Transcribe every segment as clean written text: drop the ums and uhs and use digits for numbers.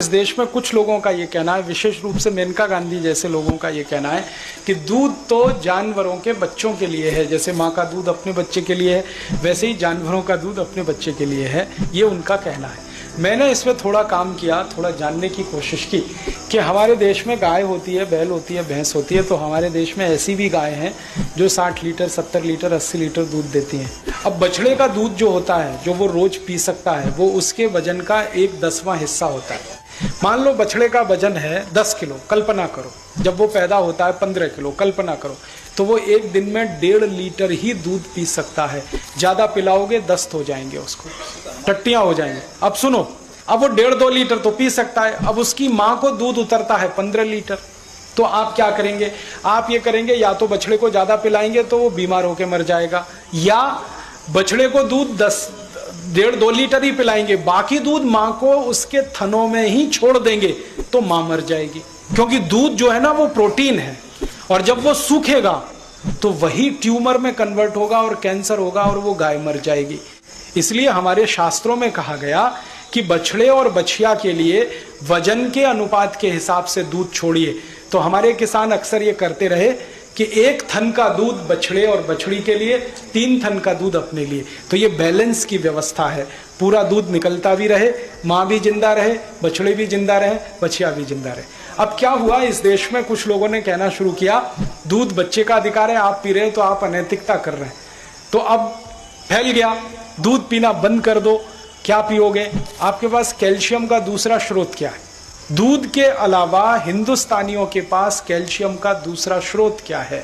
इस देश में कुछ लोगों का ये कहना है, विशेष रूप से मेनका गांधी जैसे लोगों का ये कहना है कि दूध तो जानवरों के बच्चों के लिए है। जैसे माँ का दूध अपने बच्चे के लिए है, वैसे ही जानवरों का दूध अपने बच्चे के लिए है। ये उनका कहना है। मैंने इसमें थोड़ा काम किया, थोड़ा जानने की कोशिश की कि हमारे देश में गाय होती है, बैल होती है, भैंस होती है। तो हमारे देश में ऐसी भी गाय हैं जो 60 लीटर, 70 लीटर, 80 लीटर दूध देती हैं। अब बछड़े का दूध जो होता है, जो वो रोज पी सकता है, वो उसके वजन का 1/10वां हिस्सा होता है। मान लो बछड़े का वजन है 10 किलो, कल्पना करो। जब वो पैदा होता है 15 किलो, कल्पना करो। तो वो एक दिन में 1.5 लीटर ही दूध पी सकता है। ज्यादा पिलाओगे दस्त हो जाएंगे, उसको टट्टियां हो जाएंगे। अब सुनो, अब वो 1.5-2 लीटर तो पी सकता है। अब उसकी माँ को दूध उतरता है 15 लीटर। तो आप क्या करेंगे? आप ये करेंगे, या तो बछड़े को ज्यादा पिलाएंगे तो वो बीमार होकर मर जाएगा, या बछड़े को दूध 1.5-2 लीटर ही पिलाएंगे, बाकी दूध माँ को उसके थनों में ही छोड़ देंगे तो माँ मर जाएगी। क्योंकि दूध जो है ना, वो प्रोटीन है, और जब वो सूखेगा तो वही ट्यूमर में कन्वर्ट होगा और कैंसर होगा और वो गाय मर जाएगी। इसलिए हमारे शास्त्रों में कहा गया कि बछड़े और बछिया के लिए वजन के अनुपात के हिसाब से दूध छोड़िए। तो हमारे किसान अक्सर ये करते रहे कि 1 थन का दूध बछड़े और बछड़ी के लिए, 3 थन का दूध अपने लिए। तो ये बैलेंस की व्यवस्था है, पूरा दूध निकलता भी रहे, माँ भी जिंदा रहे, बछड़े भी जिंदा रहे, बछिया भी जिंदा रहे। अब क्या हुआ, इस देश में कुछ लोगों ने कहना शुरू किया दूध बच्चे का अधिकार है, आप पी रहे हो तो आप अनैतिकता कर रहे हैं। तो अब फैल गया, दूध पीना बंद कर दो। क्या पियोगे? आपके पास कैल्शियम का दूसरा स्रोत क्या है? दूध के अलावा हिंदुस्तानियों के पास कैल्शियम का दूसरा स्रोत क्या है?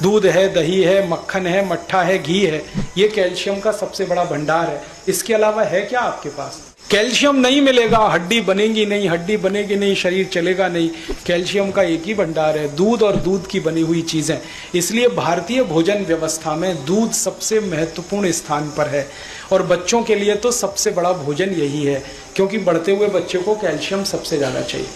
दूध है, दही है, मक्खन है, मट्ठा है, घी है। ये कैल्शियम का सबसे बड़ा भंडार है। इसके अलावा है क्या आपके पास? कैल्शियम नहीं मिलेगा, हड्डी बनेगी नहीं, हड्डी बनेगी नहीं, शरीर चलेगा नहीं। कैल्शियम का एक ही भंडार है, दूध और दूध की बनी हुई चीजें। इसलिए भारतीय भोजन व्यवस्था में दूध सबसे महत्वपूर्ण स्थान पर है, और बच्चों के लिए तो सबसे बड़ा भोजन यही है, क्योंकि बढ़ते हुए बच्चे को कैल्शियम सबसे ज्यादा चाहिए।